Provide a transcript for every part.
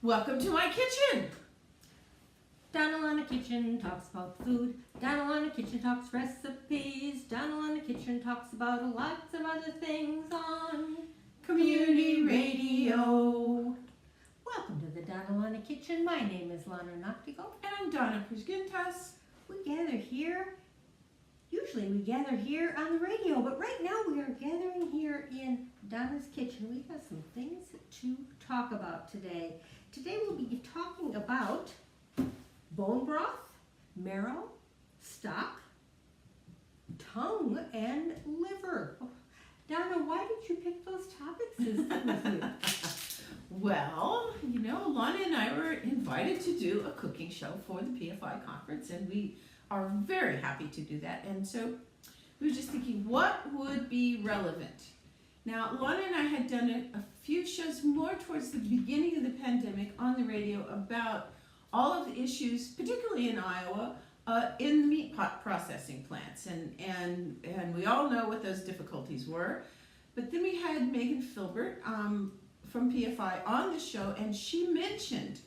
Welcome to my kitchen. DonnaLonna Kitchen talks about food. DonnaLonna Kitchen talks recipes. DonnaLonna Kitchen talks about lots of other things on Community Radio. Welcome to the DonnaLonna Kitchen. My name is Lonna Nachtigal. And I'm Donna Prizgintas. We gather here. Usually we gather here on the radio, but right now we are gathering here in Donna's kitchen. We have some things to talk about today. Today we'll be talking about bone broth, marrow, stock, tongue, and liver. Donna, why did you pick those topics with you? Well, Lonna and I were invited to do a cooking show for the PFI conference, and we are very happy to do that. And so we were just thinking, what would be relevant? Now, Lonna and I had done a few shows more towards the beginning of the pandemic on the radio about all of the issues, particularly in Iowa, in the meat processing plants. And we all know what those difficulties were. But then we had Megan Filbert from PFI on the show, and she mentioned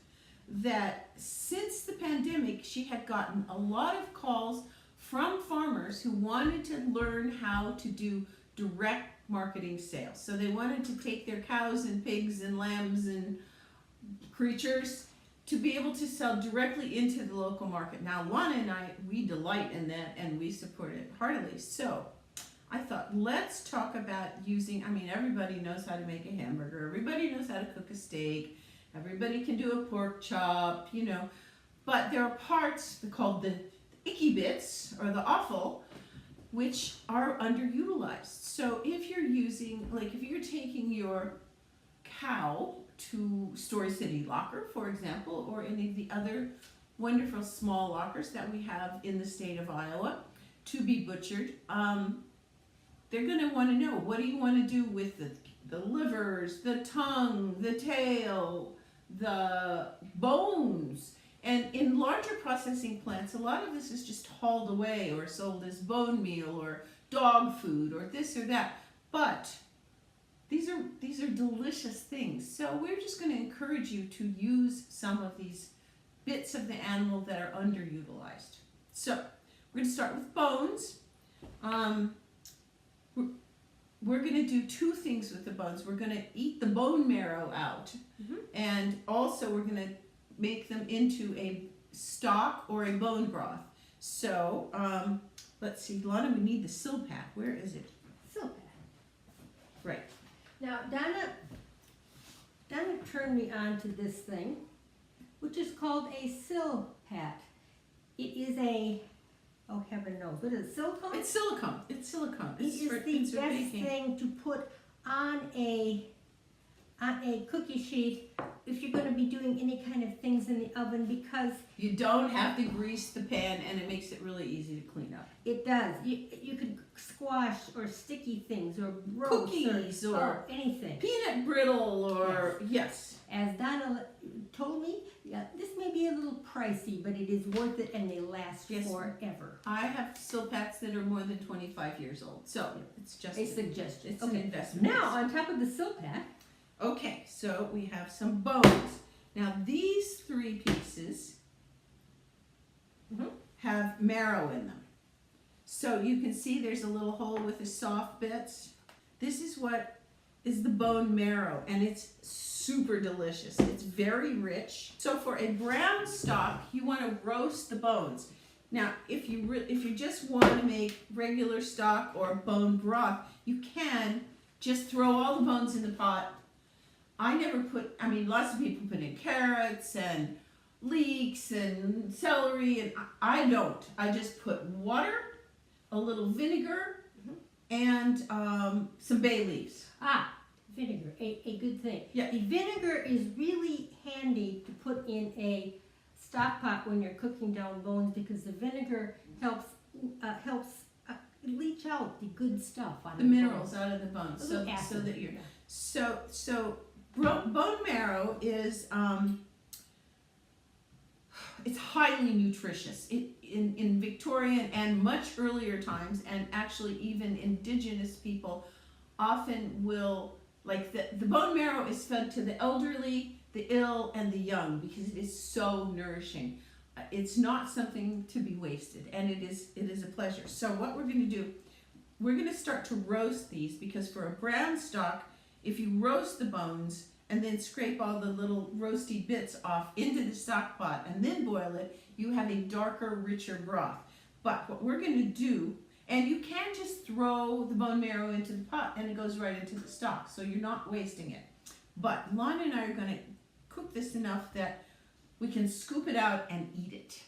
that since the pandemic, she had gotten a lot of calls from farmers who wanted to learn how to do direct marketing sales. So they wanted to take their cows and pigs and lambs and creatures to be able to sell directly into the local market. Now, Lonna and I, we delight in that and we support it heartily. So I thought, let's talk about using, everybody knows how to make a hamburger. Everybody knows how to cook a steak. Everybody can do a pork chop, but there are parts called the icky bits or the offal, which are underutilized. So if you're using, if you're taking your cow to Story City Locker, for example, or any of the other wonderful small lockers that we have in the state of Iowa to be butchered, they're going to want to know, what do you want to do with the livers, the tongue, the tail, the bones? And in larger processing plants, a lot of this is just hauled away or sold as bone meal or dog food or this or that. But these are delicious things. So we're just going to encourage you to use some of these bits of the animal that are underutilized. So we're going to start with bones. We're going to do two things with the bones. We're going to eat the bone marrow out, and also we're going to make them into a stock or a bone broth. So let's see, Lonna, we need the silpat. Where is it? Silpat. Right. Now, Donna turned me on to this thing, which is called a silpat. It is a, oh heaven knows, what is it, silicone? It's silicone. It's silicone. It is the best thing to put on a cookie sheet if you're going to be doing any kind of things in the oven, because you don't have to grease the pan, and it makes it really easy to clean up. It does. You could squash or sticky things or roast cookies or anything. Peanut brittle or yes. As Donna told me, this may be a little pricey, but it is worth it, and they last forever. I have silpats that are more than 25 years old, so it's just a suggestion. It's an investment. Now, on top of the silpat. Okay, so we have some bones. Now these three pieces have marrow in them. So you can see there's a little hole with the soft bits. This is what is the bone marrow, and it's super delicious. It's very rich. So for a brown stock, you want to roast the bones. Now, if you just want to make regular stock or bone broth, you can just throw all the bones in the pot. I never put, lots of people put in carrots and leeks and celery, and I don't. I just put water, a little vinegar, and some bay leaves. Vinegar, a good thing. Yeah. The vinegar is really handy to put in a stock pot when you're cooking down bones, because the vinegar helps leach out the good stuff on the minerals out of the bones, so that you're so bone marrow is it's highly nutritious. In Victorian and much earlier times, and actually even indigenous people often will, the bone marrow is fed to the elderly, the ill and the young because it is so nourishing. It's not something to be wasted, and it is a pleasure. So what we're going to do, we're going to start to roast these, because for a brown stock, if you roast the bones and then scrape all the little roasty bits off into the stock pot and then boil it, you have a darker, richer broth. But what we're going to do, and you can just throw the bone marrow into the pot and it goes right into the stock, so you're not wasting it. But Lonna and I are going to cook this enough that we can scoop it out and eat it.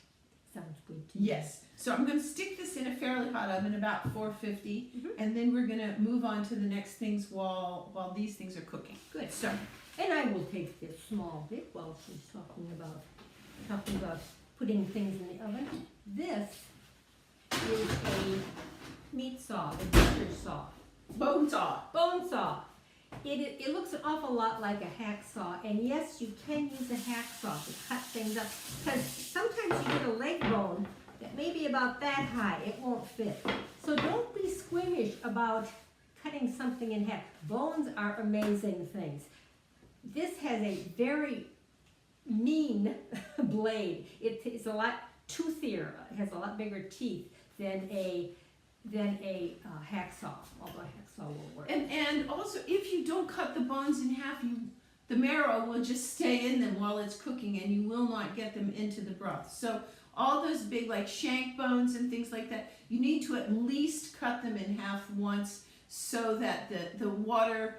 Sounds good to me. Yes. So I'm going to stick this in a fairly hot oven, about 450, and then we're going to move on to the next things while these things are cooking. Good. So, And I will take this small bit while she's talking about putting things in the oven. This is a meat saw, a butcher saw. bone saw. Bone saw. It looks an awful lot like a hacksaw, and yes, you can use a hacksaw to cut things up, because sometimes you get a leg bone that may be about that high, it won't fit. So don't be squeamish about cutting something in half. Bones are amazing things. This has a very mean blade. It's a lot toothier, it has a lot bigger teeth than a hacksaw, although a hacksaw will work. And also, if you don't cut the bones in half, the marrow will just stay in them while it's cooking, and you will not get them into the broth. So all those big like shank bones and things like that, you need to at least cut them in half once, so that the water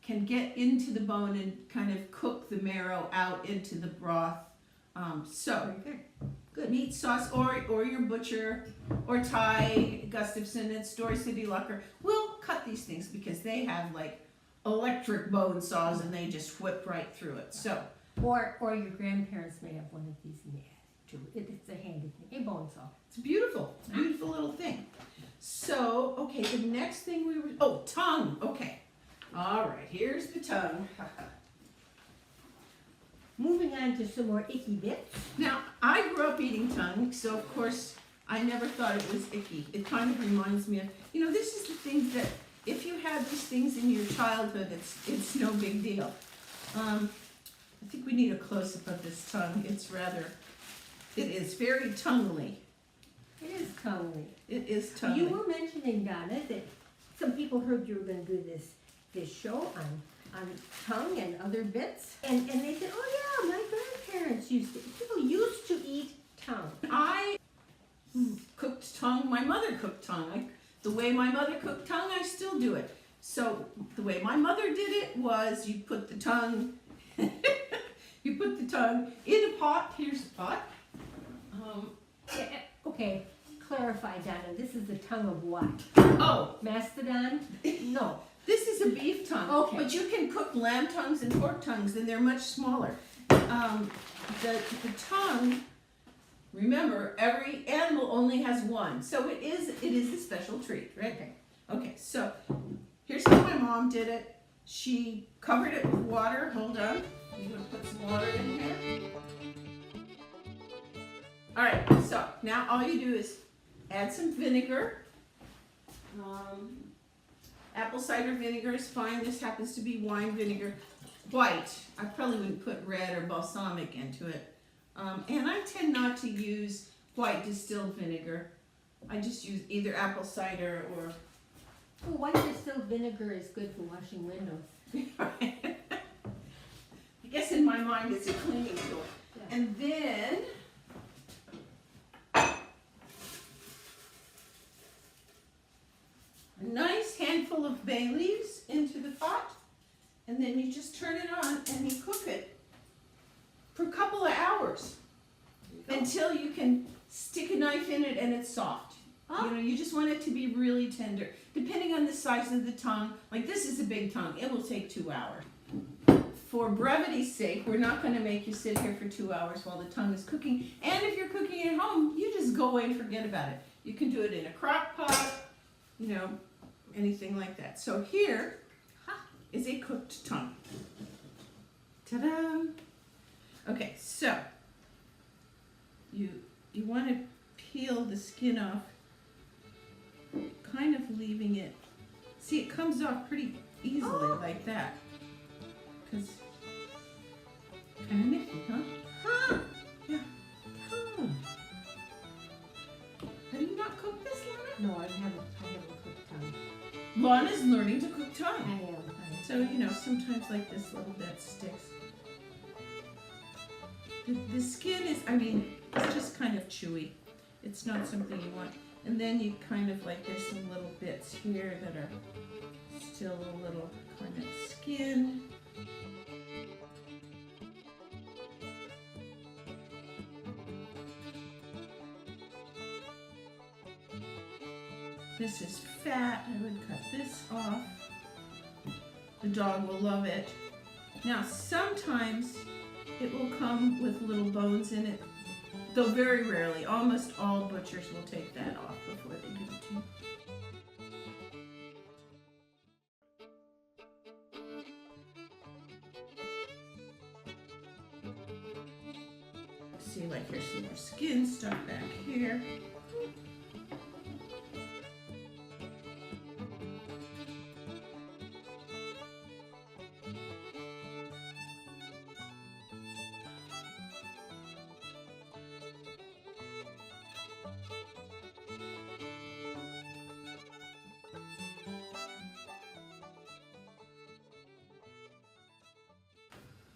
can get into the bone and kind of cook the marrow out into the broth. So Good. Meat sauce, or your butcher or Ty Gustafson at Store City Locker will cut these things, because they have like electric bone saws and they just whip right through it. So Or your grandparents may have one of these in the attic too. It's a handy thing, a bone saw. it's beautiful. It's a beautiful little thing. So, okay, the next thing tongue. Okay. All right, here's the tongue. Moving on to some more icky bits. Now, I grew up eating tongue, so of course I never thought it was icky. It kind of reminds me of, this is the things that if you had these things in your childhood, it's no big deal. I think we need a close-up of this tongue. It is very tonguely. It is tonguely. It is You tonguely. were mentioning, Donna, that some people heard you were going to do this show on tongue and other bits, and they said, oh yeah, my grandparents people used to eat tongue. I cooked tongue. My mother cooked tongue. The way my mother cooked tongue, I still do it. So the way my mother did it was you put the tongue in a pot. Here's the pot. Okay, clarify, Donna, this is the tongue of what? Oh, Mastodon? No. this is a beef tongue. Okay. But you can cook lamb tongues and pork tongues, and they're much smaller. The tongue, remember, every animal only has one. So it is a special treat, right? Okay, so here's how my mom did it. She covered it with water. Hold on. I'm going to put some water in here. All right, so now all you do is add some vinegar. Apple cider vinegar is fine. This happens to be wine vinegar. White. I probably wouldn't put red or balsamic into it. And I tend not to use white distilled vinegar. I just use either apple cider or... Oh, white distilled vinegar is good for washing windows. I guess in my mind it's a cleaning tool. Yeah. And then... a nice handful of bay leaves into the pot, and then you just turn it on and you cook it for a couple of hours until you can stick a knife in it and it's soft. Oh. You just want it to be really tender. Depending on the size of the tongue, like this is a big tongue, it will take 2 hours. For brevity's sake, we're not going to make you sit here for 2 hours while the tongue is cooking. And if you're cooking at home, you just go away and forget about it. You can do it in a crock pot, anything like that. So here is a cooked tongue. Ta-da! Okay, so you want to peel the skin off, kind of leaving it. See, it comes off pretty easily like that. Because Lonna's learning to cook I tongue. am. So, sometimes like this little bit sticks. The skin is, it's just kind of chewy. It's not something you want. And then you kind of like, there's some little bits here that are still a little kind of skin. This is fat. I would cut this off. The dog will love it. Now, sometimes it will come with little bones in it, though very rarely. Almost all butchers will take that off before they give it to you. See, like here's some more skin stuff back here.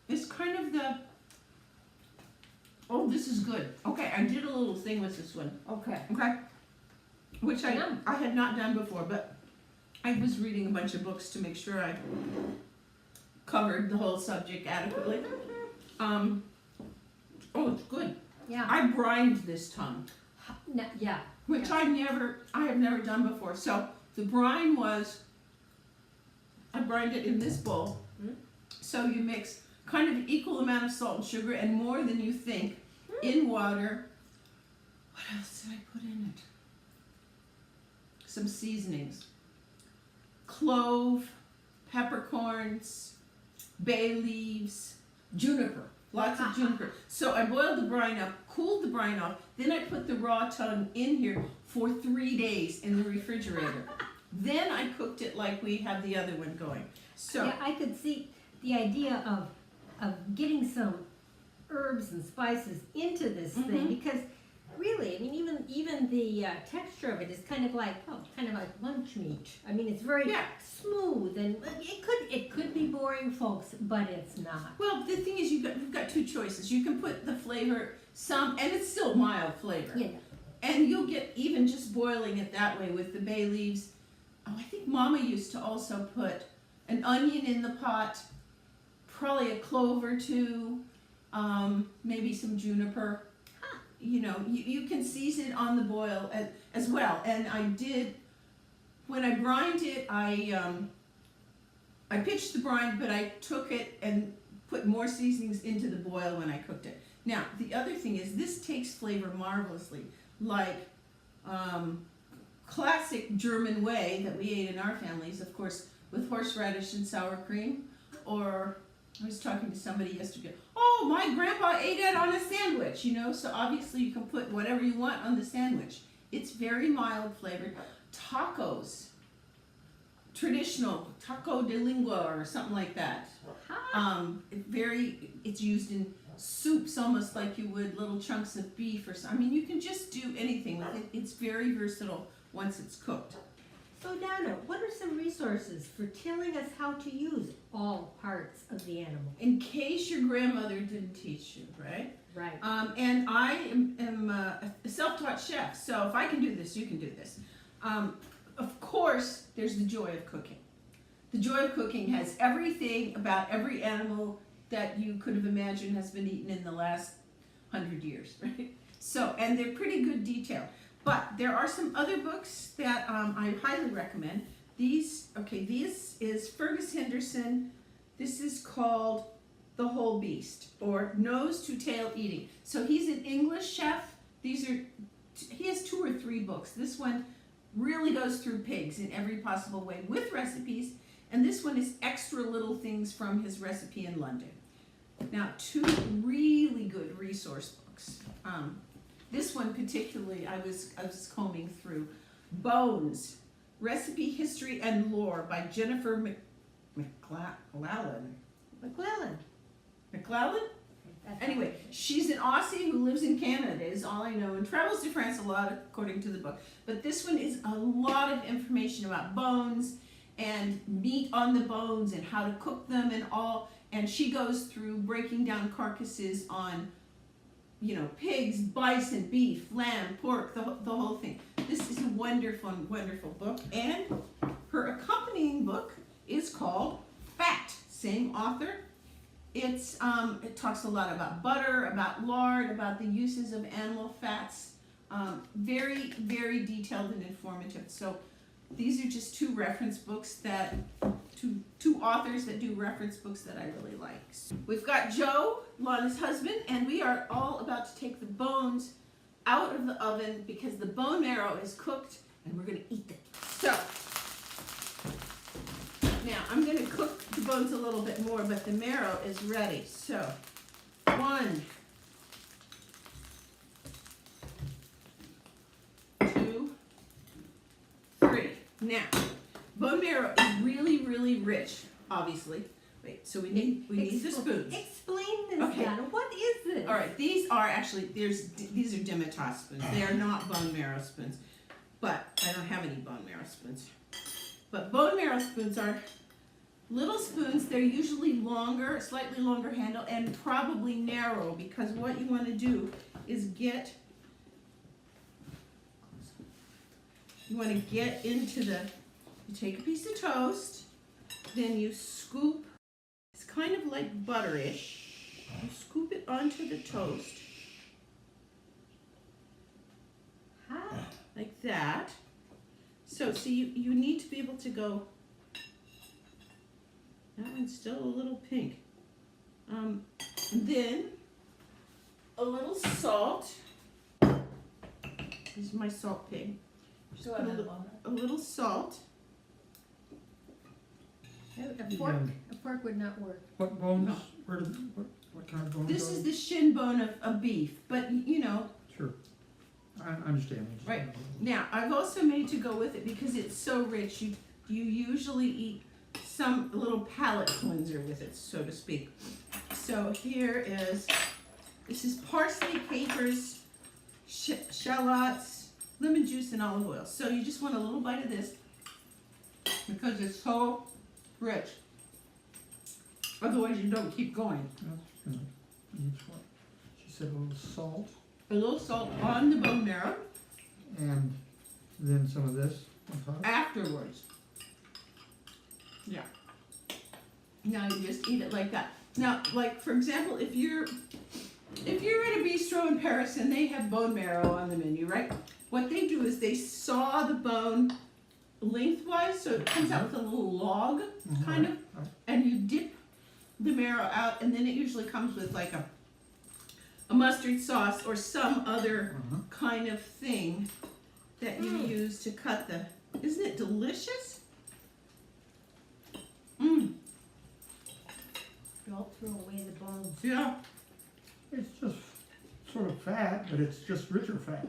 It's kind of oh, this is good. Okay, I did a little thing with this one. Okay. Okay. Which I had not done before, but I was reading a bunch of books to make sure I covered the whole subject adequately. Oh, it's good. Yeah. I brined this tongue. Yeah. Which I have never done before. So the brine was, I brined it in this bowl. Mm. So you mix kind of equal amount of salt and sugar and more than you think in water. What else did I put in it? Some seasonings. Clove, peppercorns, bay leaves, juniper. Lots of juniper. So I boiled the brine up, cooled the brine off, then I put the raw tongue in here for 3 days in the refrigerator. Then I cooked it like we have the other one going. So Yeah, I could see the idea of getting some herbs and spices into this thing, because really, even the texture of it is kind of like lunch meat. It's very smooth, and it could be boring, folks, but it's not. well, the thing is, you've got two choices. You can put the flavor and it's still mild flavor. Yeah. And you'll get even just boiling it that way with the bay leaves. Oh, I think Mama used to also put an onion in the pot, probably a clove or two, maybe some juniper. You can season it on the boil as well. And I did, when I brined it, I pitched the brine, but I took it and put more seasonings into the boil when I cooked it. Now, the other thing is, this takes flavor marvelously, like classic German way that we ate in our families, of course, with horseradish and sour cream. Or I was talking to somebody yesterday, oh, my grandpa ate it on a sandwich, so obviously you can put whatever you want on the sandwich. It's very mild flavored. Tacos, traditional taco de lengua or something like that. It's used in soups, almost like you would little chunks of beef or something. You can just do anything with it. It's very versatile once it's cooked. So Donna, what are some resources for telling us how to use all parts of the animal? In case your grandmother didn't teach you, right? Right. And I am a self-taught chef, so if I can do this, you can do this. Of course, there's the joy of cooking. The joy of cooking has everything about every animal that you could have imagined has been eaten in the last 100 years, right? So, and they're pretty good detail. But there are some other books that I highly recommend. This is Fergus Henderson. This is called The Whole Beast, or Nose to Tail Eating. So he's an English chef. He has 2 or 3 books. This one really goes through pigs in every possible way with recipes. And this one is extra little things from his recipe in London. Now, 2 really good resource books. This one particularly, I was combing through. Bones, Recipe, History, and Lore by Jennifer McClellan. McClellan? Anyway, she's an Aussie who lives in Canada, is all I know, and travels to France a lot, according to the book. But this one is a lot of information about bones and meat on the bones and how to cook them and all. And she goes through breaking down carcasses on, you know, pigs, bison, beef, lamb, pork, the whole thing. This is a wonderful, wonderful book. And her accompanying book is called Fat, same author. It talks a lot about butter, about lard, about the uses of animal fats. Very, very detailed and informative. So these are just two reference books that, two authors that do reference books that I really like. We've got Joe, Lonna's husband, and we are all about to take the bones out of the oven because the bone marrow is cooked and we're going to eat them. So, now I'm going to cook the bones a little bit more, but the marrow is ready. So, 1, 2, 3. Now, bone marrow is really, really rich, obviously. Wait, so we need the spoons. Explain this, Okay. Donna. What is this? All right, these are actually, these are Dimitas spoons. They are not bone marrow spoons, but I don't have any bone marrow spoons. But bone marrow spoons are little spoons. They're usually longer, slightly longer handle, and probably narrow, because what you want to do is you take a piece of toast, then you scoop, it's kind of like butterish. You scoop it onto the toast, like that. So see, you need to be able to go, that one's still a little pink. And then a little salt. This is my salt pig. Just put a little salt. A fork would not work. What bones? No. What kind of bones? This are is they? the shin bone of beef, but you know. Sure. I understand. Right. Now, I've also made to go with it because it's so rich. You usually eat some little palate cleanser with it, so to speak. So this is parsley, capers, shallots, lemon juice, and olive oil. So you just want a little bite of this because it's so rich. Otherwise, you don't keep going. That's good. Each one. She said a little salt, A little salt on the bone marrow and then some of this on top. afterwards. Yeah. Now you just eat it like that. Now, like for example, if you're at a bistro in Paris and they have bone marrow on the menu, right? What they do is they saw the bone lengthwise, so it comes out with a little log, kind of, and you dip the marrow out, and then it usually comes with like a mustard sauce or some other kind of thing that you use to cut the. Isn't it delicious? Don't throw away the bones. Yeah. It's just sort of fat, but it's just richer fat.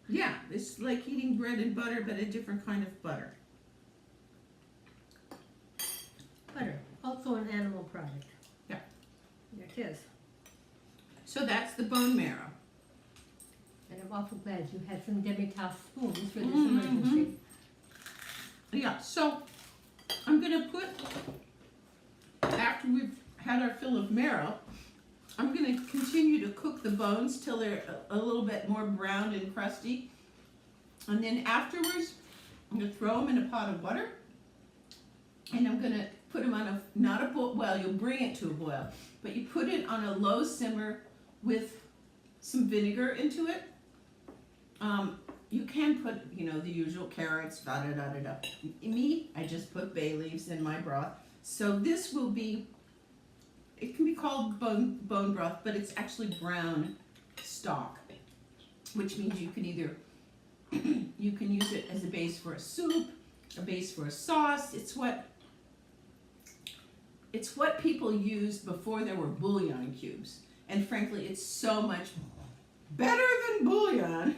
Yeah, it's like eating bread and butter, but a different kind of butter. Butter, also an animal product. Yeah. There it is. So that's the bone marrow. And I'm awful glad you had some Demitas spoons for this emergency. Yeah, so I'm going to put, after we've had our fill of marrow, I'm going to continue to cook the bones till they're a little bit more browned and crusty. And then afterwards, I'm going to throw them in a pot of butter. And I'm going to put them on not a boil, well, you'll bring it to a boil, but you put it on a low simmer with some vinegar into it. You can put, the usual carrots, da-da-da-da-da. Me, I just put bay leaves in my broth. So this will be, it can be called bone broth, but it's actually brown stock, which means you can either, you can use it as a base for a soup, a base for a sauce. It's what people used before there were bouillon cubes. And frankly, it's so much better than bouillon.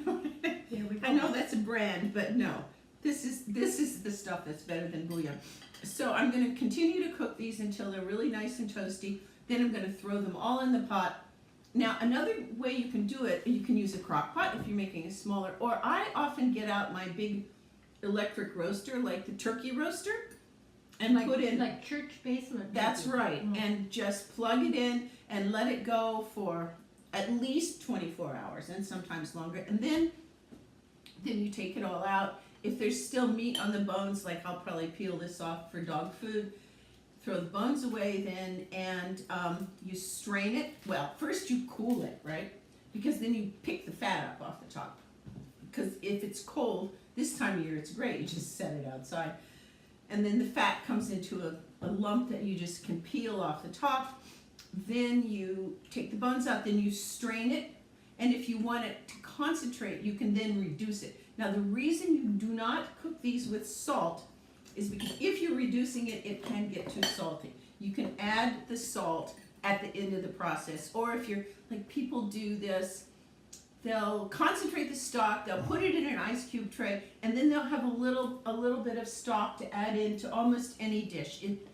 There we go. I know that's a brand, but no. This is the stuff that's better than bouillon. So I'm going to continue to cook these until they're really nice and toasty. Then I'm going to throw them all in the pot. Now, another way you can do it, you can use a crock pot if you're making a smaller, or I often get out my big electric roaster, like the turkey roaster, and like, put in. like church basement. That's turkey. right, and just plug it in and let it go for at least 24 hours and sometimes longer. And then you take it all out. If there's still meat on the bones, like I'll probably peel this off for dog food, throw the bones away then, and you strain it. Well, first you cool it, right? Because then you pick the fat up off the top. Because if it's cold, this time of year it's great, you just set it outside. And then the fat comes into a lump that you just can peel off the top. Then you take the bones out, then you strain it. And if you want it to concentrate, you can then reduce it. Now the reason you do not cook these with salt is because if you're reducing it, it can get too salty. You can add the salt at the end of the process. Or if you're, like people do this, they'll concentrate the stock, they'll put it in an ice cube tray, and then they'll have a little bit of stock to add into almost any dish. It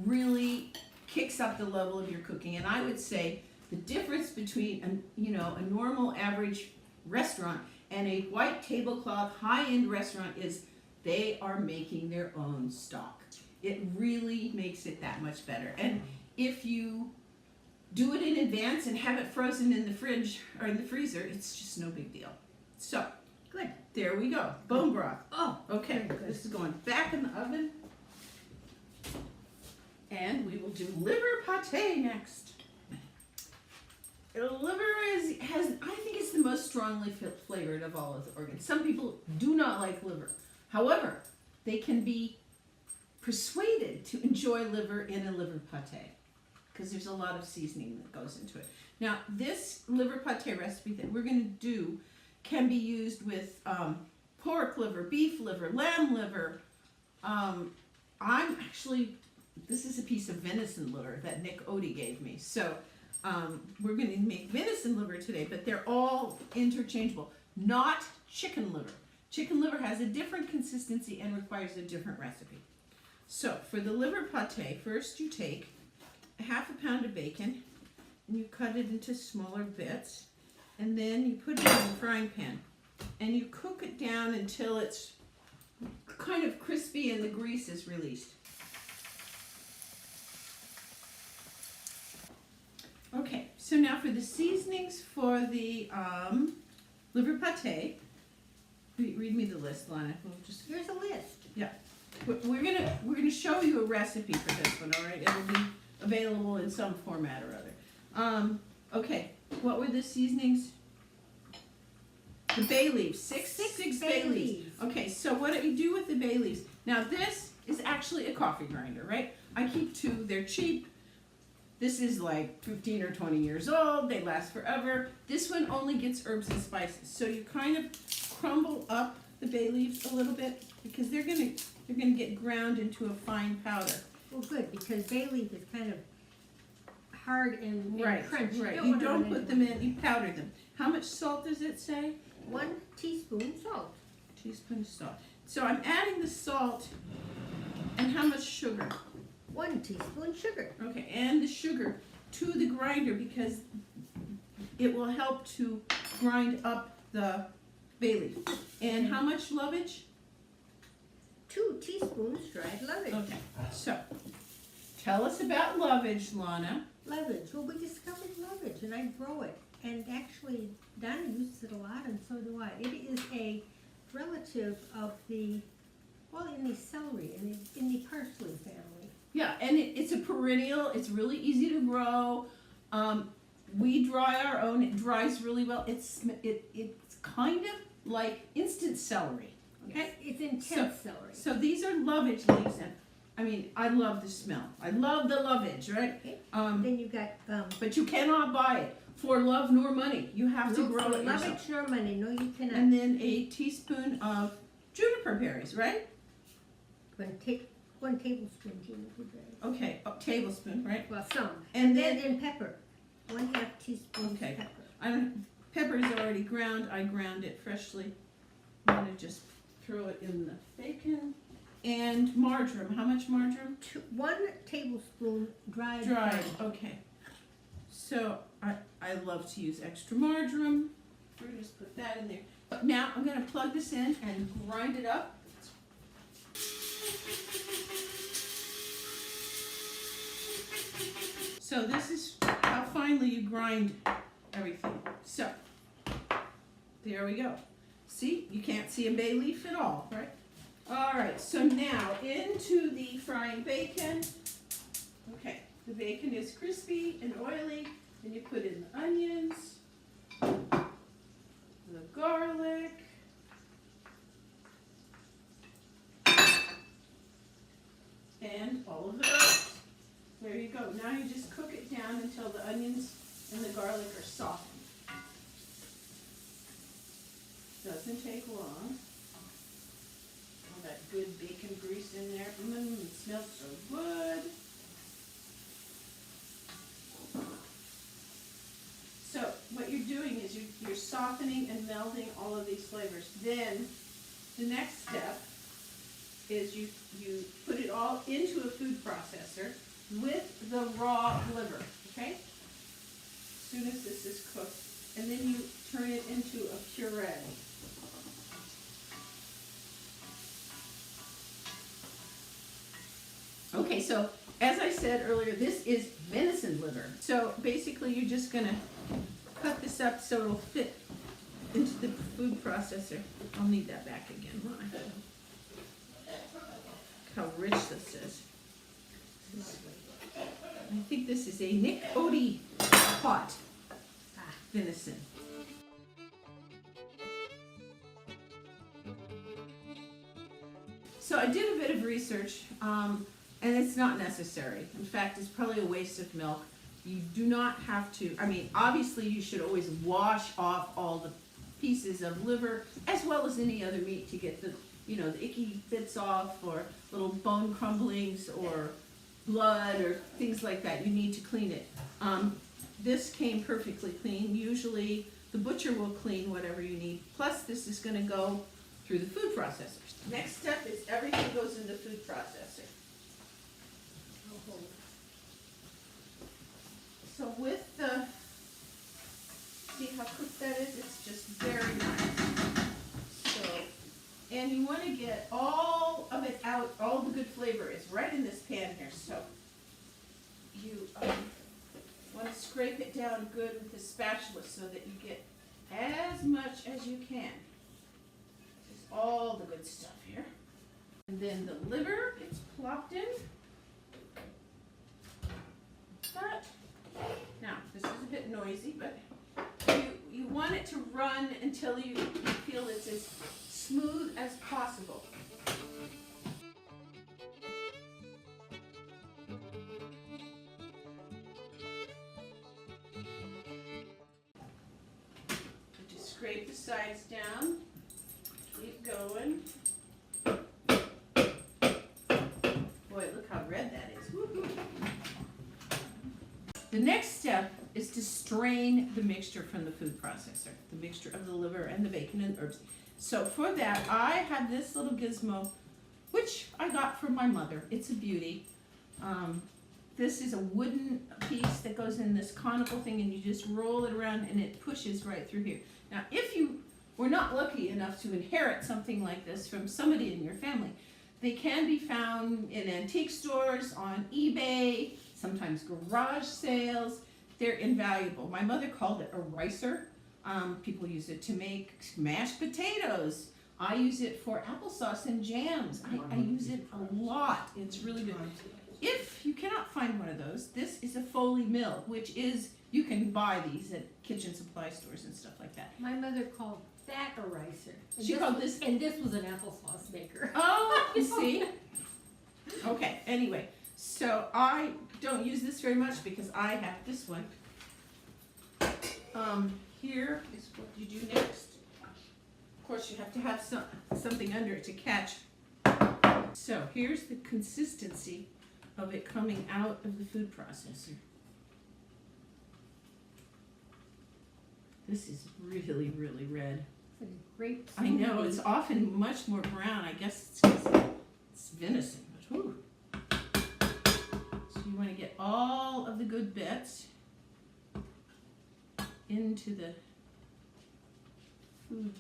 really kicks up the level of your cooking. And I would say the difference between a normal average restaurant and a white tablecloth high-end restaurant is they are making their own stock. It really makes it that much better. And if you do it in advance and have it frozen in the fridge or in the freezer, it's just no big deal. So, Good. there we go. Bone broth. Oh, Okay, very good. this is going back in the oven. And we will do liver pate next. Liver I think it's the most strongly flavored of all of the organs. Some people do not like liver. However, they can be persuaded to enjoy liver in a liver pate because there's a lot of seasoning that goes into it. Now, this liver pate recipe that we're going to do can be used with pork liver, beef liver, lamb liver. This is a piece of venison liver that Nick Odie gave me. So we're going to make venison liver today, but they're all interchangeable, not chicken liver. Chicken liver has a different consistency and requires a different recipe. So for the liver pate, first you take a half a pound of bacon and you cut it into smaller bits, and then you put it in the frying pan and you cook it down until it's kind of crispy and the grease is released. Okay, so now for the seasonings for the liver pate, read me the list, Lonna. We'll just, here's a list. we're gonna show you a recipe for this one, all right? It'll be available in some format or other. Okay, what were the seasonings? The bay leaves, six bay leaves. Okay, so what do you do with the bay leaves? Now this is actually a coffee grinder, right? I keep two, they're cheap. This is like 15 or 20 years old, they last forever. This one only gets herbs and spices. So you kind of crumble up the bay leaves a little bit because they're gonna get ground into a fine powder. Well, good, because bay leaf is kind of hard and crunchy. Right. want You it don't on put them in, you powder them. How much salt does it say? 1 teaspoon salt. Teaspoon of salt. So I'm adding the salt, and how much sugar? 1 teaspoon sugar. Okay, and the sugar to the grinder because it will help to grind up the bay leaf. And how much lovage? 2 teaspoons dried lovage. Okay, so tell us about lovage, Lonna. Lovage. Well, we discovered lovage, and I grow it. And actually, Donna uses it a lot, and so do I. It is a relative of in the celery, in the parsley family. Yeah, and it's a perennial. It's really easy to grow. We dry our own. It dries really well. It's kind of like instant celery. Okay, It's intense celery. so these are lovage leaves, and I mean I love the smell. I love the lovage, right? Okay. Um, Then you got but you cannot buy it for love nor money. You have to grow it yourself. lovage nor money. No, you cannot. And then a teaspoon of juniper berries, right? 1 tablespoon juniper berries. Okay, a tablespoon, right? Well, some. And Then then in pepper, 1/2 teaspoon Okay. pepper. Pepper is already ground. I ground it freshly. I'm gonna just throw it in the bacon. And marjoram. How much marjoram? 1 tablespoon dried. Dried. Okay. So I love to use extra marjoram. We're just put that in there. But now I'm gonna plug this in and grind it up. It's So this is how finely you grind everything. So, there we go. See, you can't see a bay leaf at all, right? All right, so now into the frying bacon. Okay, the bacon is crispy and oily, and you put in the onions, the garlic, and all of the herbs. There you go. Now you just cook it down until the onions and the garlic are softened. Doesn't take long. All that good bacon grease in there. It smells so good. So what you're doing is you're softening and melding all of these flavors. Then the next step is you put it all into a food processor with the raw liver, okay? As soon as this is cooked. And then you turn it into a puree. Okay, so as I said earlier, this is venison liver. So basically you're just gonna cut this up so it'll fit into the food processor. I'll need that back again, won't I? How rich this is. I think this is a Nick Odie pot venison. So I did a bit of research, and it's not necessary. In fact, it's probably a waste of milk. You do not have to, I mean, obviously you should always wash off all the pieces of liver, as well as any other meat, to get the, you know, the icky bits off, or little bone crumblings, or blood, or things like that. You need to clean it. This came perfectly clean. Usually the butcher will clean whatever you need. Plus this is going to go through the food processor. Next step is everything goes in the food processor. So with the, see how cooked that is? It's just very nice. So, and you want to get all of it out, all the good flavor is right in this pan here. So you want to scrape it down good with the spatula so that you get as much as you can. Just all the good stuff here. And then the liver gets plopped in. That. Now, this is a bit noisy, but you want it to run until you feel it's as smooth as possible. Just scrape the sides down. Keep going. Boy, look how red that is. Woo-hoo. The next step is to strain the mixture from the food processor, the mixture of the liver and the bacon and herbs. So for that, I have this little gizmo, which I got from my mother. It's a beauty. This is a wooden piece that goes in this conical thing, and you just roll it around and it pushes right through here. Now, if you were not lucky enough to inherit something like this from somebody in your family, they can be found in antique stores, on eBay, sometimes garage sales. They're invaluable. My mother called it a ricer. People use it to make mashed potatoes. I use it for applesauce and jams. I use it a lot. It's really good. If you cannot find one of those, this is a Foley mill, which is, you can buy these at kitchen supply stores and stuff like that. My mother called that a ricer. She called this, and this was an applesauce maker. oh, you see? Okay, anyway, so I don't use this very much because I have this one. Here is what you do next. Of course, you have to have something under it to catch. So here's the consistency of it coming out of the food processor. This is really, really red. It's a great I know, it's often much more brown. I guess it's 'cause it's venison. But whew. So you want to get all of the good bits into the food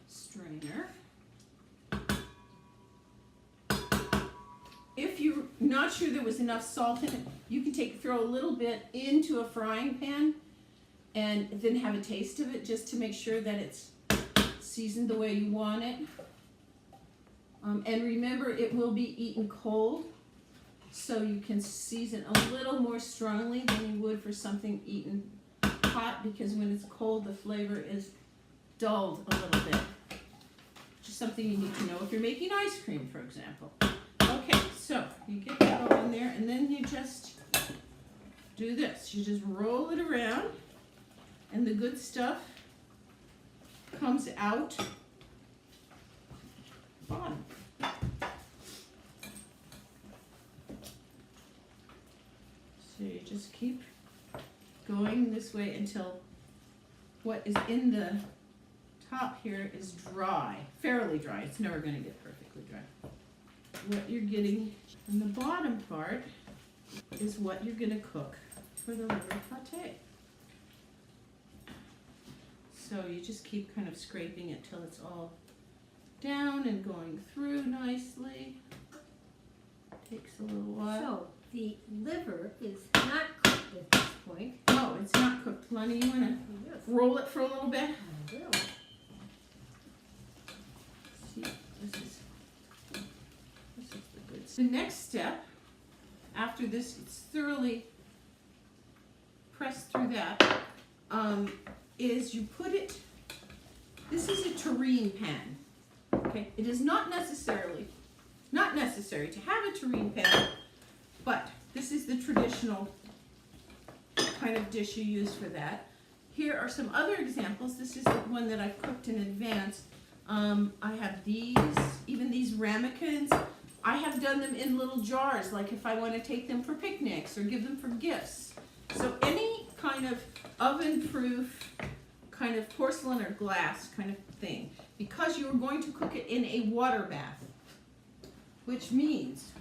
strainer. if you're not sure there was enough salt in it, you can throw a little bit into a frying pan and then have a taste of it just to make sure that it's seasoned the way you want it. And remember, it will be eaten cold, so you can season a little more strongly than you would for something eaten hot, because when it's cold, the flavor is dulled a little bit. Just something you need to know if you're making ice cream, for example. Okay, so you get that all in there, and then you just do this. You just roll it around, and the good stuff comes out bottom. So you just keep going this way until what is in the top here is dry, fairly dry. It's never going to get perfectly dry. What you're getting in the bottom part is what you're going to cook for the liver pate. So you just keep kind of scraping it till it's all down and going through nicely. Takes a little while. So the liver is not cooked at this point. No, it's not cooked. Lonna, you want to roll it for a little bit? I will. See, this is the good. The next step, after this it's thoroughly pressed through that, is you put it. This is a Terrine pan. Okay, it is not necessary to have a Terrine pan, but this is the traditional kind of dish you use for that. Here are some other examples. This is the one that I've cooked in advance. I have these, even these ramekins. I have done them in little jars, like if I want to take them for picnics or give them for gifts. So any kind of oven-proof, kind of porcelain or glass kind of thing, because you are going to cook it in a water bath, which means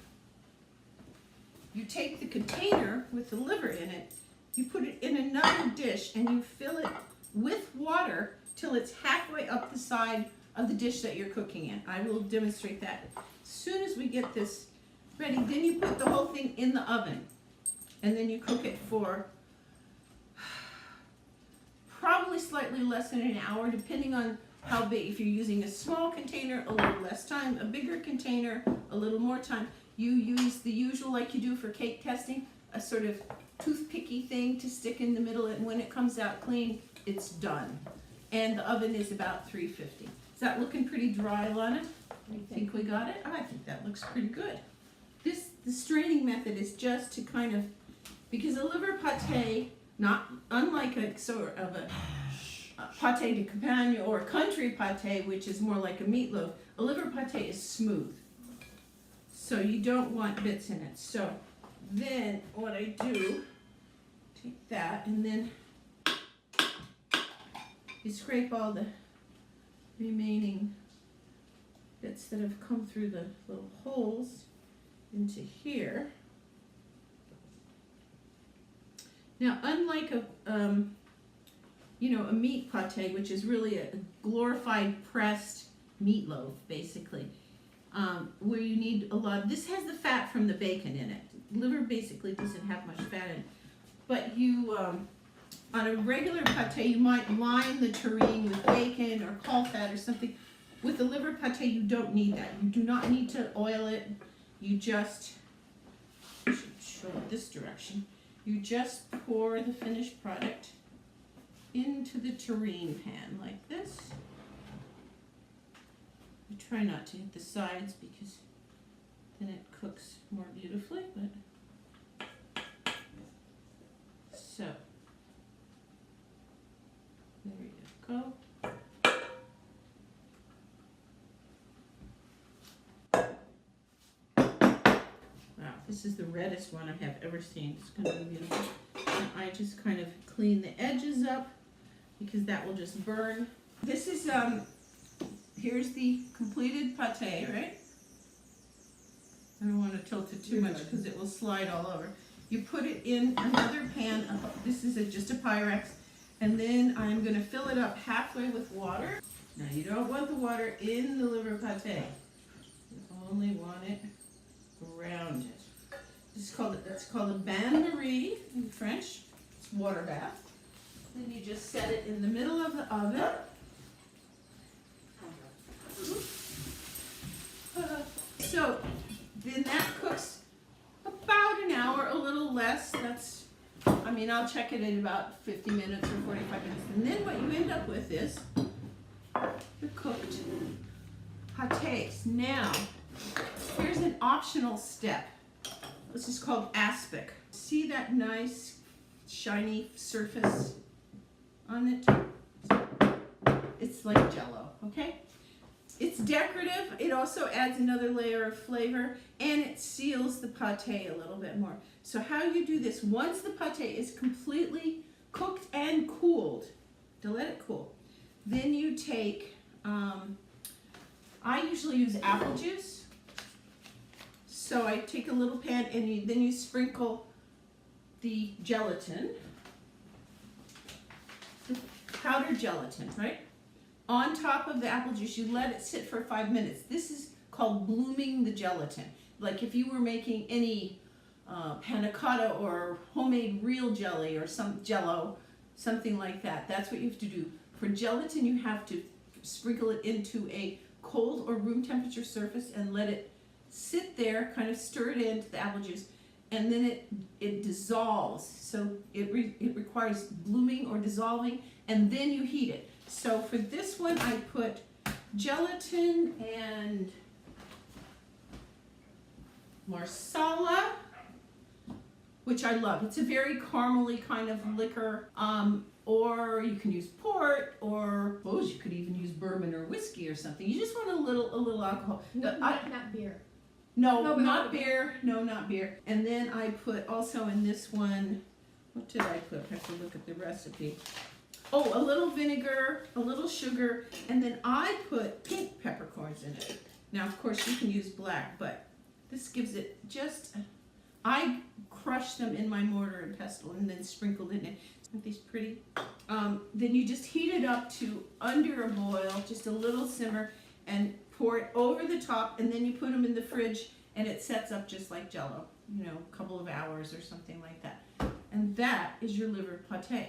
you take the container with the liver in it, you put it in another dish, and you fill it with water till it's halfway up the side of the dish that you're cooking in. I will demonstrate that as soon as we get this ready. Then you put the whole thing in the oven, and then you cook it for probably slightly less than an hour, depending on how big. If you're using a small container, a little less time. A bigger container, a little more time. You use the usual, like you do for cake testing, a sort of toothpicky thing to stick in the middle, and when it comes out clean, it's done. And the oven is about 350. Is that looking pretty dry, Lonna? Think we got it? I think that looks pretty good. The straining method is just to kind of, because a liver pate, not unlike a sort of a pate de campagne or country pate, which is more like a meatloaf, a liver pate is smooth. So you don't want bits in it. So then what I do, take that, and then you scrape all the remaining bits that have come through the little holes into here. Now, unlike a meat pate, which is really a glorified pressed meatloaf, basically, where you need a lot. This has the fat from the bacon in it. Liver basically doesn't have much fat in it. But you, on a regular pate, you might line the terrine with bacon or caul fat or something. With the liver pate, you don't need that. You do not need to oil it. You just, I should show it this direction. You just pour the finished product into the Terrine pan like this. You try not to hit the sides because then it cooks more beautifully, but so there you go. Wow, this is the reddest one I have ever seen. It's going to be beautiful. And I just kind of clean the edges up because that will just burn. This is, here's the completed pate, right? I don't want to tilt it too much because it will slide all over. You put it in another pan. This is just a Pyrex. And then I'm going to fill it up halfway with water. Now you don't want the water in the liver pate. You only want it around it. That's called a bain-marie in French. It's water bath. Then you just set it in the middle of the oven. So then that cooks about an hour, a little less. I'll check it in about 50 minutes or 45 minutes. And then what you end up with is the cooked pates. Now, here's an optional step. This is called aspic. See that nice shiny surface on it? It's like Jell-O, okay? It's decorative. It also adds another layer of flavor, and it seals the pate a little bit more. So how you do this, once the pate is completely cooked and cooled, to let it cool, then you take, I usually use apple juice. So I take a little pan and then you sprinkle the gelatin, the powdered gelatin, right? On top of the apple juice, you let it sit for 5 minutes. This is called blooming the gelatin. Like if you were making any panna cotta or homemade real jelly or some Jell-O, something like that. That's what you have to do. For gelatin, you have to sprinkle it into a cold or room temperature surface and let it sit there, kind of stir it into the apple juice, and then it dissolves. So it requires blooming or dissolving, and then you heat it. So for this one, I put gelatin and marsala, which I love. It's a very caramely kind of liquor, or you can use port, or you could even use bourbon or whiskey or something. You just want a little alcohol. Not beer. No, not beer. No, not beer. And then I put also in this one, what did I put? I have to look at the recipe. Oh, a little vinegar, a little sugar, and then I put pink peppercorns in it. Now, of course, you can use black, but this gives it just, I crushed them in my mortar and pestle and then sprinkled it in. Aren't these pretty? Then you just heat it up to under a boil, just a little simmer, and pour it over the top, and then you put them in the fridge, and it sets up just like Jell-O, a couple of hours or something like that. And that is your liver pate.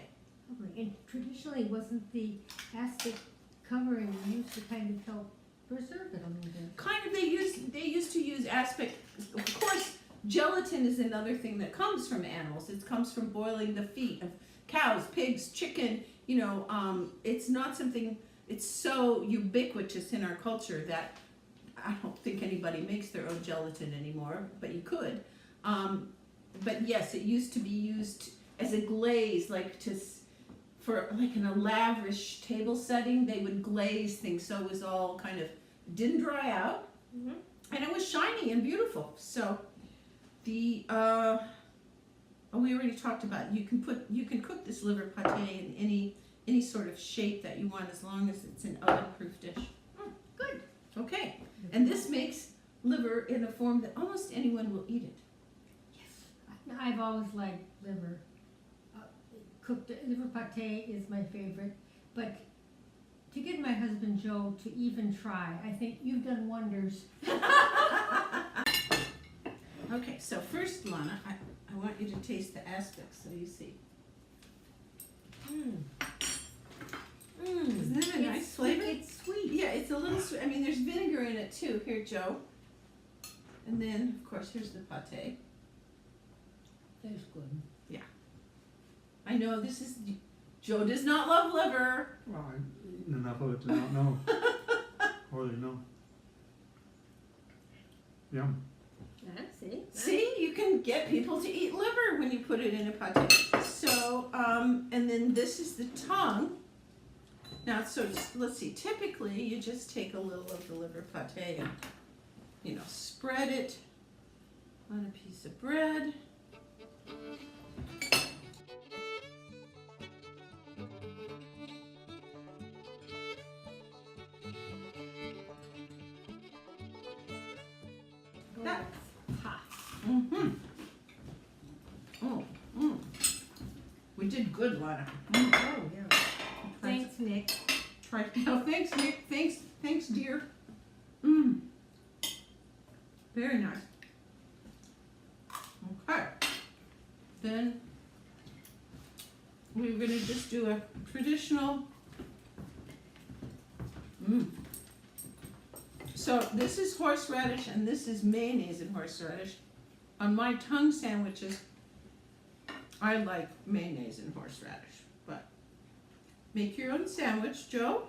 And traditionally, wasn't the aspic covering used to kind of help preserve it a little bit? Kind of, they used to use aspic. Of course, gelatin is another thing that comes from animals. It comes from boiling the feet of cows, pigs, chicken. It's not something, it's so ubiquitous in our culture that I don't think anybody makes their own gelatin anymore, but you could. But yes, it used to be used as a glaze, for in a lavish table setting. They would glaze things so it was all kind of, didn't dry out, and it was shiny and beautiful. So we already talked about, you can cook this liver pate in any sort of shape that you want, as long as it's an oven-proof dish. Good. Okay, and this makes liver in a form that almost anyone will eat it. Yes. I've always liked liver. Cooked liver pate is my favorite, but to get my husband Joe to even try, I think you've done wonders. Okay, so first, Lonna, I want you to taste the aspects so you see. Isn't that a nice flavor? It's sweet. Yeah, it's a little sweet. There's vinegar in it too. Here, Joe. And then, of course, here's the pate. That's good. I know Joe does not love liver. Well, I've eaten enough of it to not know. Or they know. Yum. See? See, you can get people to eat liver when you put it in a pate. So, and then this is the tongue. Now, so let's see. Typically, you just take a little of the liver pate and, spread it on a piece of bread. We did good, Lonna. Oh, yeah. Thanks, Nick. Thanks, Nick. Thanks, dear. Very nice. then we're gonna just do a traditional. So this is horseradish and this is mayonnaise and horseradish. On my tongue sandwiches, I like mayonnaise and horseradish, but make your own sandwich, Joe,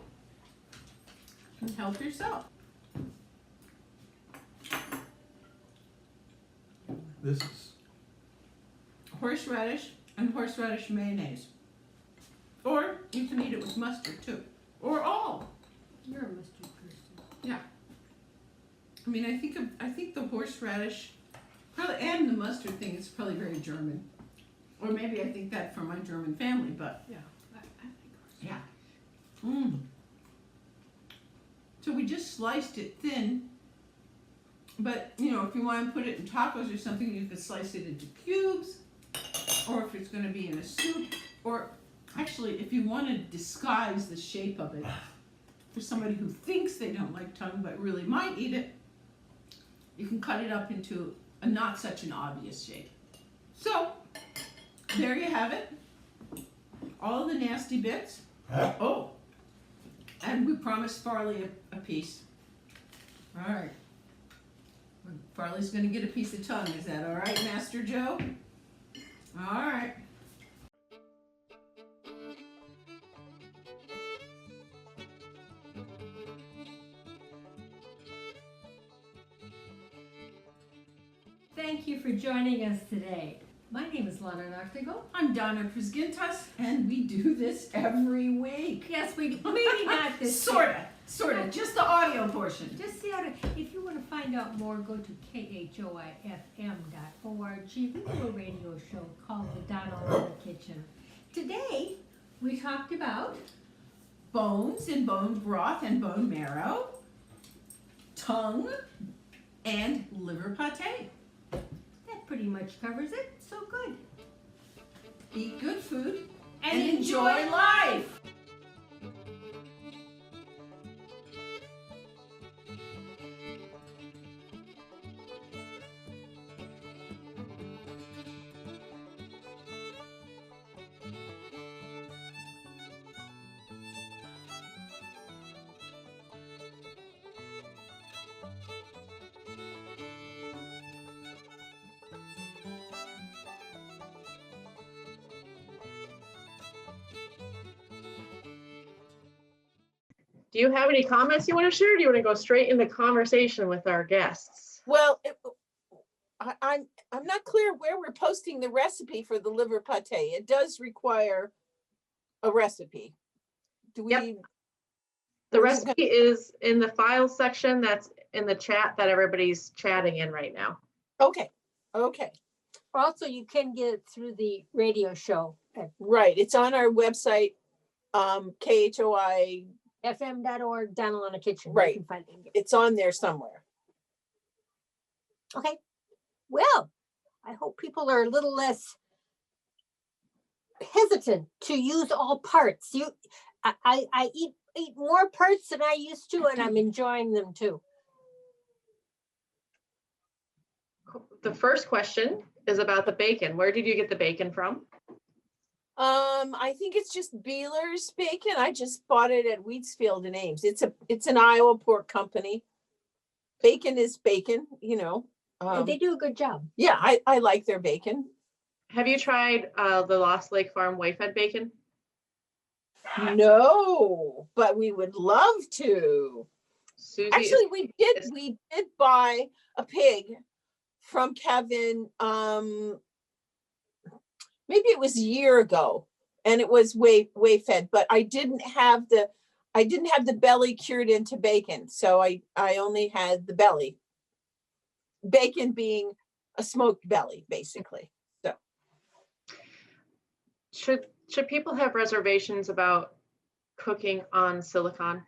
and help yourself. This is, Horseradish and horseradish mayonnaise. Or you can eat it with mustard too, or all. You're a mustard person. Yeah. I mean, I think the horseradish, probably, and the mustard thing is probably very German. Or maybe I think that from my German family, but Yeah, I think yeah. So we just sliced it thin, but you know, if you want to put it in tacos or something, you could slice it into cubes, or if it's going to be in a soup, or actually, if you want to disguise the shape of it for somebody who thinks they don't like tongue but really might eat it, you can cut it up into a not such an obvious shape. So there you have it. All the nasty bits. Oh, and we promised Farley a piece. All right. Farley's going to get a piece of tongue. Is that all right, Master Joe? All right. Thank you for joining us today. My name is Lonna Nachtigal. I'm Donna Prizgintas, and we do this every week. Yes, maybe not this Sorta, just the audio portion. Just the other. If you want to find out more, go to khoifm.org. We do a radio show called the DonnaLonna Kitchen. Today, we talked about Bones and bone broth and bone marrow, tongue, and liver pate. that pretty much covers it. So good. Eat good food And enjoy life. Do you have any comments you want to share? Or do you want to go straight into conversation with our guests? Well, I'm not clear where we're posting the recipe for the liver pate. It does require a recipe. Do we? Yep. The recipe is in the files section that's in the chat that everybody's chatting in right now. Okay. Also, you can get it through the radio show at Right. It's on our website, KHOI. fm.org, DonnaLonna Kitchen. Right. You can find it. It's on there somewhere. Okay. Well, I hope people are a little less hesitant to use all parts. I eat more parts than I used to, and I'm enjoying them too. The first question is about the bacon. Where did you get the bacon from? I think it's just Beeler's bacon. I just bought it at Wheatsfield in Ames. It's an Iowa pork company. Bacon is bacon, you know. And they do a good job. Yeah, I like their bacon. Have you tried the Lost Lake Farm whey-fed bacon? No, but we would love to. Susie Actually, is- we did buy a pig from Kevin. Maybe it was a year ago, and it was whey fed, but I didn't have the belly cured into bacon, so I only had the belly. Bacon being a smoked belly, basically. So should people have reservations about cooking on silicone?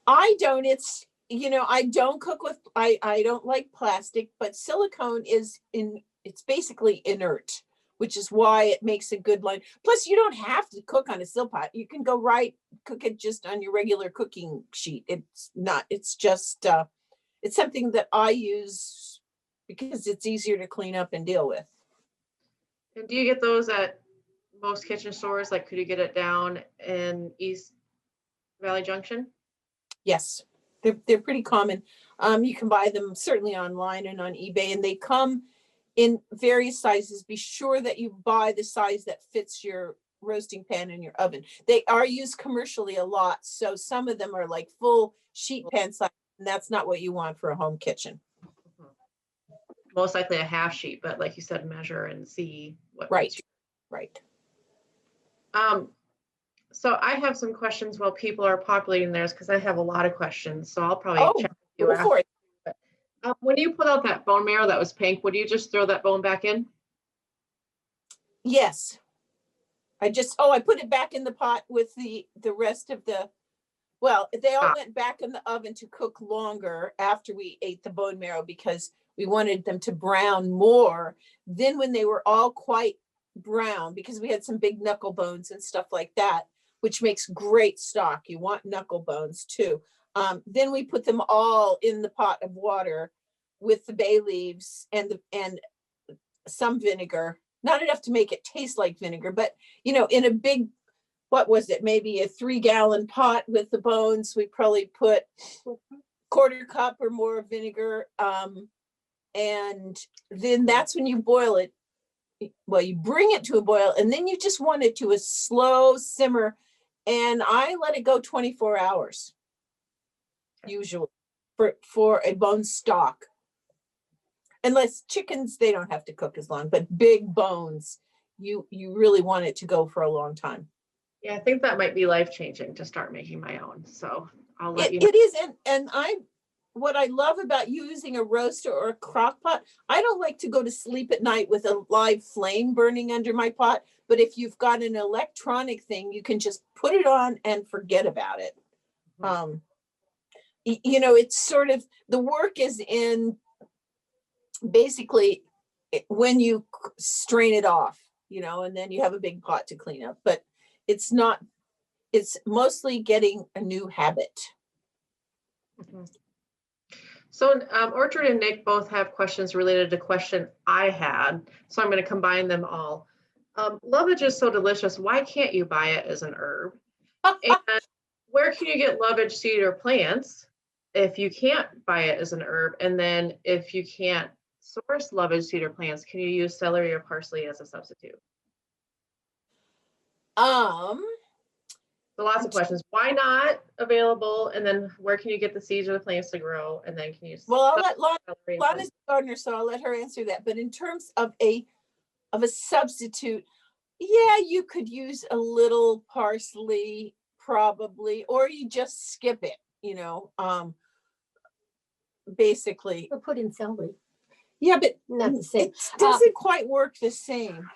I don't. It's, you know, I don't cook with, I don't like plastic, but silicone it's basically inert, which is why it makes a good line. Plus, you don't have to cook on a silpot. You can go cook it just on your regular cooking sheet. It's just, it's something that I use because it's easier to clean up and deal with. And do you get those at most kitchen stores? Like, could you get it down in East Valley Junction? Yes, they're pretty common. You can buy them certainly online and on eBay, and they come in various sizes. Be sure that you buy the size that fits your roasting pan in your oven. They are used commercially a lot, so some of them are like full sheet pan size, and that's not what you want for a home kitchen. Most likely a half sheet, but like you said, measure and see what. Right, right. So I have some questions while people are populating theirs, because I have a lot of questions. So I'll probably Oh, check with you go after. for it. When you put out that bone marrow that was pink, would you just throw that bone back in? Yes. I put it back in the pot with the rest of the, well, they all went back in the oven to cook longer after we ate the bone marrow because we wanted them to brown more. Then when they were all quite brown, because we had some big knuckle bones and stuff like that, which makes great stock. You want knuckle bones too. Then we put them all in the pot of water with the bay leaves and some vinegar. Not enough to make it taste like vinegar, but in a big, what was it? Maybe a 3-gallon pot with the bones. We probably put 1/4 cup or more of vinegar. And then that's when you boil it. Well, you bring it to a boil, and then you just want it to a slow simmer. And I let it go 24 hours, usually, for a bone stock. Unless chickens, they don't have to cook as long, but big bones, you really want it to go for a long time. Yeah, I think that might be life-changing to start making my own. So I'll let you know. It is, and what I love about using a roaster or a crock pot, I don't like to go to sleep at night with a live flame burning under my pot, but if you've got an electronic thing, you can just put it on and forget about it. It's sort of, the work is in basically when you strain it off, and then you have a big pot to clean up, but it's mostly getting a new habit. So Orchard and Nick both have questions related to question I had, so I'm going to combine them all. Lovage is so delicious. Why can't you buy it as an herb? And where can you get lovage seed or plants if you can't buy it as an herb? And then if you can't source lovage seed or plants, can you use celery or parsley as a substitute? So lots of questions. Why not available? And then where can you get the seeds or the plants to grow? And then can you? Well, I'll let Lonna's a gardener, so I'll let her answer that. But in terms of a substitute, yeah, you could use a little parsley probably, or you just skip it. Basically. Or put in celery. Yeah, but not the same. It doesn't quite work the same.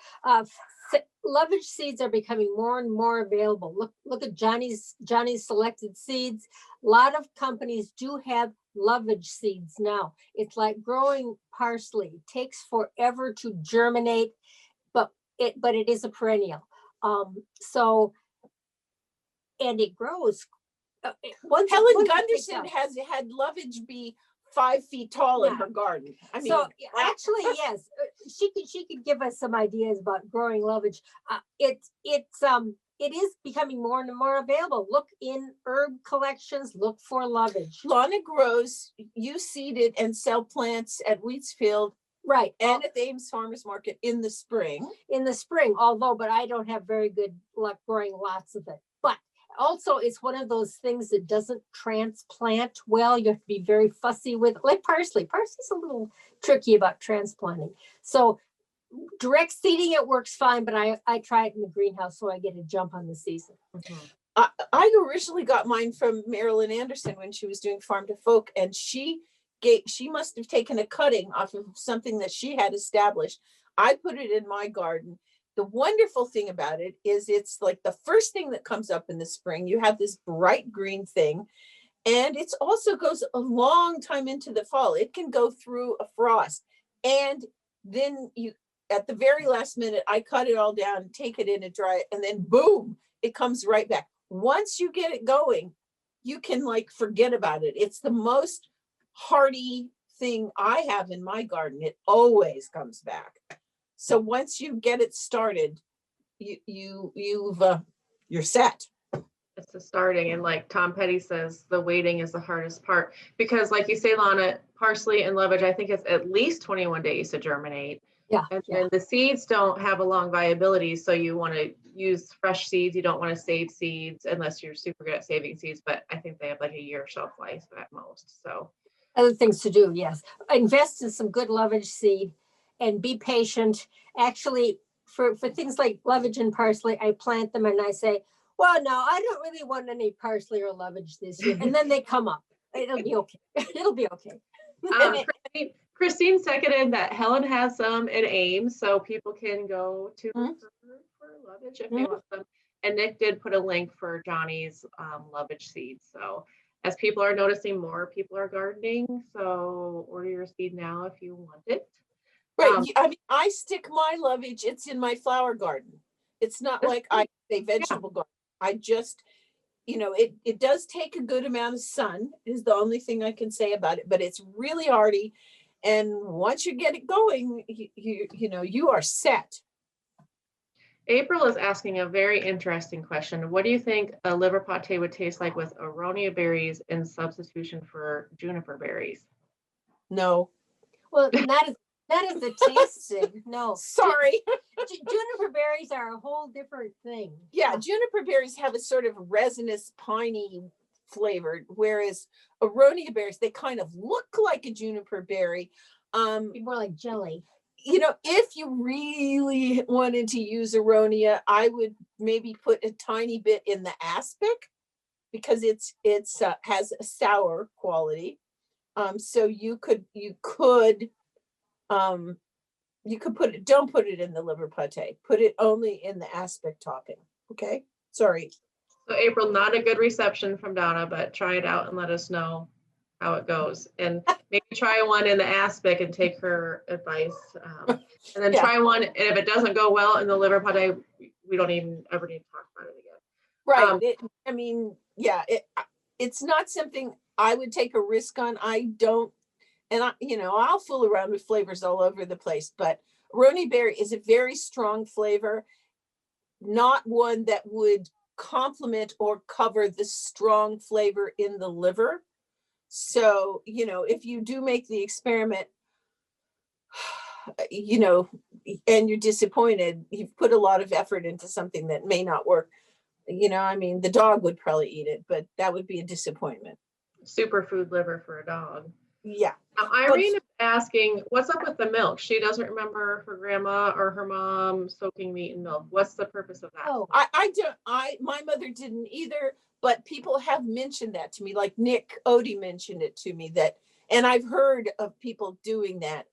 Lovage seeds are becoming more and more available. Look at Johnny's Selected Seeds. A lot of companies do have lovage seeds now. It's like growing parsley. It takes forever to germinate, but it is a perennial. And it grows. Helen Gunderson has had lovage be 5 feet tall in her garden. I mean, so actually, yes, she could give us some ideas about growing lovage. It is becoming more and more available. Look in herb collections. Look for lovage. Lonna grows. You seed it and sell plants at Wheatsfield, right? And at the Ames Farmers Market in the spring. But I don't have very good luck growing lots of it. But also, it's one of those things that doesn't transplant well. You have to be very fussy with, like parsley. Parsley's a little tricky about transplanting. So direct seeding, it works fine, but I try it in the greenhouse so I get a jump on the season. I originally got mine from Marilyn Anderson when she was doing Farm to Folk, and she must have taken a cutting off of something that she had established. I put it in my garden. The wonderful thing about it is it's like the first thing that comes up in the spring. You have this bright green thing, and it also goes a long time into the fall. It can go through a frost, and then at the very last minute, I cut it all down, take it in and dry it, and then boom, it comes right back. Once you get it going, you can forget about it. It's the most hardy anything I have in my garden, it always comes back. So once you get it started, you're set. It's the starting, and like Tom Petty says, the waiting is the hardest part because, like you say, Lonna, parsley and lovage, I think it's at least 21 days to germinate. Yeah, And yeah. then the seeds don't have a long viability, so you want to use fresh seeds. You don't want to save seeds unless you're super good at saving seeds. But I think they have like a year shelf life at most. So Other things to do, yes. Invest in some good lovage seed and be patient. Actually, for things like lovage and parsley, I plant them and I say, well, no, I don't really want any parsley or lovage this year. And then they come up. It'll be okay. It'll be okay. Christine seconded that Helen has some in Ames, so people can go to her for lovage if they want them. And Nick did put a link for Johnny's lovage seeds. So as people are noticing, more people are gardening. So order your seed now if you want it. Right. I mean, I stick my lovage, it's in my flower garden. It's not like I say vegetable garden. I just, it does take a good amount of sun is the only thing I can say about it, but it's really hardy. And once you get it going, you are set. April is asking a very interesting question. What do you think a liver pate would taste like with Aronia berries in substitution for juniper berries? No. Well, that is the tasting. No. Sorry. Juniper berries are a whole different thing. Yeah, juniper berries have a sort of resinous, piney flavored, whereas Aronia berries, they kind of look like a juniper berry. Be more like jelly. If you really wanted to use Aronia, I would maybe put a tiny bit in the aspic because it's has a sour quality. So you could put it, don't put it in the liver pate, put it only in the aspic topping. Okay. Sorry. So April, not a good reception from Donna, but try it out and let us know how it goes. And maybe try one in the aspic and take her advice. And then try one. And if it doesn't go well in the liver pate, we don't even ever need to talk about it again. Right. It's not something I would take a risk on. I don't. And I'll fool around with flavors all over the place, but Aronia berry is a very strong flavor, not one that would complement or cover the strong flavor in the liver. So, if you do make the experiment, and you're disappointed, you've put a lot of effort into something that may not work. The dog would probably eat it, but that would be a disappointment. Superfood liver for a dog. Yeah. Now, Irene is asking, what's up with the milk? She doesn't remember her grandma or her mom soaking meat in milk. What's the purpose of that? Oh, My mother didn't either, but people have mentioned that to me, like Nick Odie mentioned it to me and I've heard of people doing that.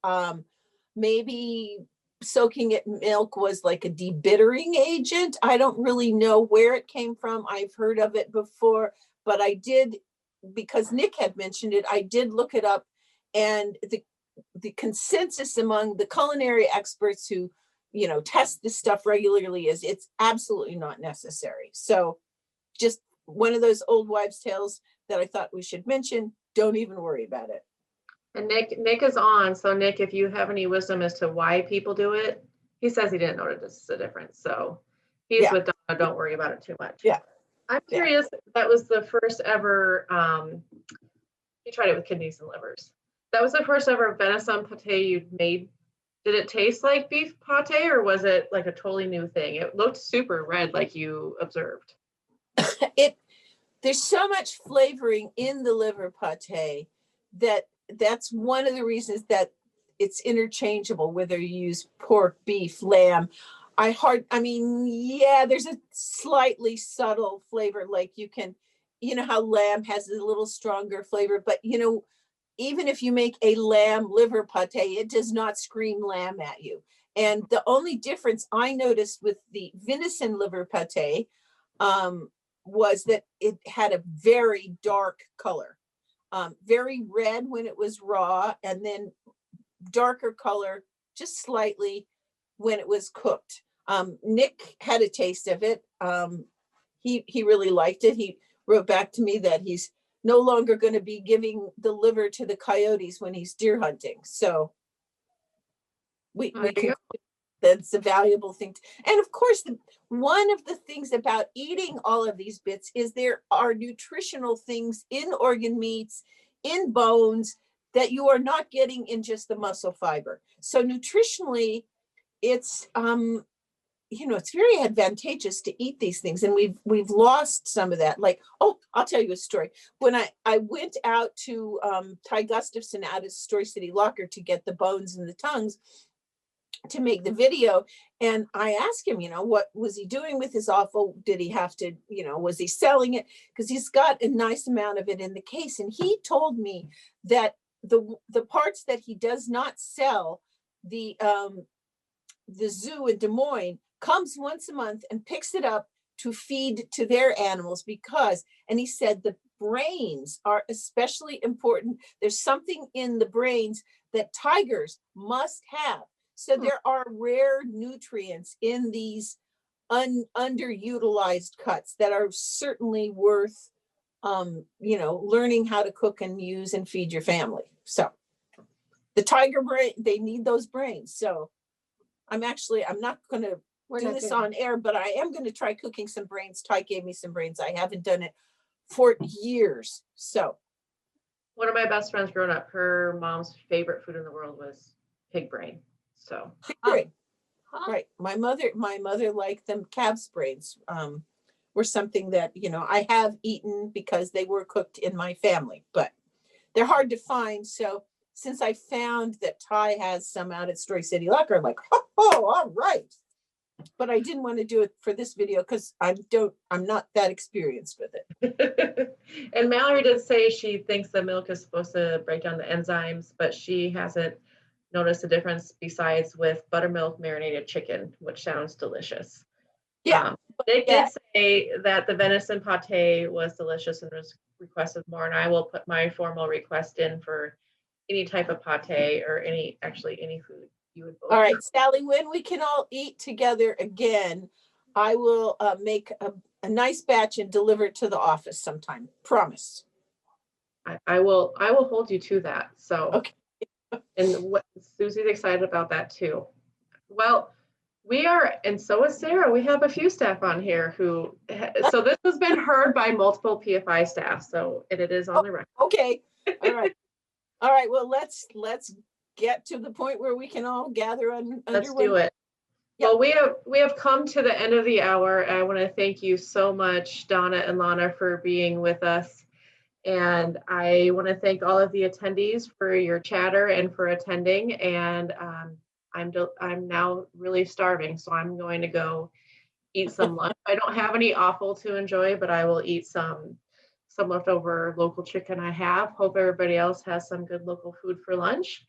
Maybe soaking it in milk was like a debittering agent. I don't really know where it came from. I've heard of it before, but I did, because Nick had mentioned it, I did look it up, and the consensus among the culinary experts who, test this stuff regularly is it's absolutely not necessary. So just one of those old wives' tales that I thought we should mention. Don't even worry about it. And Nick is on. So Nick, if you have any wisdom as to why people do it, he says he didn't notice the difference. So he's with Donna. Don't worry about it too much. Yeah. I'm curious, that was the first ever, you tried it with kidneys and livers. That was the first ever venison pate you'd made. Did it taste like beef pate, or was it like a totally new thing? It looked super red like you observed. There's so much flavoring in the liver pate that's one of the reasons that it's interchangeable, whether you use pork, beef, lamb. There's a slightly subtle flavor, like how lamb has a little stronger flavor, but even if you make a lamb liver pate, it does not scream lamb at you. And the only difference I noticed with the venison liver pate was that it had a very dark color, very red when it was raw, and then darker color just slightly when it was cooked. Nick had a taste of it. He really liked it. He wrote back to me that he's no longer going to be giving the liver to the coyotes when he's deer hunting. So we There you can, go. that's a valuable thing. And of course, one of the things about eating all of these bits is there are nutritional things in organ meats, in bones, that you are not getting in just the muscle fiber. So nutritionally, it's it's very advantageous to eat these things, and we've lost some of that. Like, oh, I'll tell you a story. When I went out to Ty Gustafson out at Story City Locker to get the bones and the tongues to make the video, and I asked him, what was he doing with his offal? Did he have to, was he selling it? Because he's got a nice amount of it in the case, and he told me that the parts that he does not sell, the zoo in Des Moines comes once a month and picks it up to feed to their animals and he said the brains are especially important. There's something in the brains that tigers must have. So there are rare nutrients in these underutilized cuts that are certainly worth, learning how to cook and use and feed your family. So the tiger brain, they need those brains. So I'm not going to do this on air, but I am going to try cooking some brains. Ty gave me some brains. I haven't done it for years. So One of my best friends growing up, her mom's favorite food in the world was pig brain. So great. Right. My mother liked them. Calf's brains were something that, I have eaten because they were cooked in my family, but they're hard to find. So since I found that Ty has some out at Story City Locker, I'm like, all right. But I didn't want to do it for this video because I'm not that experienced with it. And Mallory did say she thinks the milk is supposed to break down the enzymes, but she hasn't noticed a difference besides with buttermilk marinated chicken, which sounds delicious. Yeah. They did say that the venison pate was delicious and requested more, and I will put my formal request in for any type of pate or any food you would both. All right, Sally, when we can all eat together again, I will make a nice batch and deliver it to the office sometime. Promise. I will hold you to that. So okay. And Susie's excited about that too. Well, we are, and so is Sarah. We have a few staff on here so this has been heard by multiple PFI staff. So it is on the record. Okay. All right. All right. Well, let's get to the point where we can all gather Let's do it. Yep. Well, we have come to the end of the hour. I want to thank you so much, Donna and Lonna, for being with us. And I want to thank all of the attendees for your chatter and for attending. And I'm now really starving, so I'm going to go eat some lunch. I don't have any offal to enjoy, but I will eat some leftover local chicken I have. Hope everybody else has some good local food for lunch.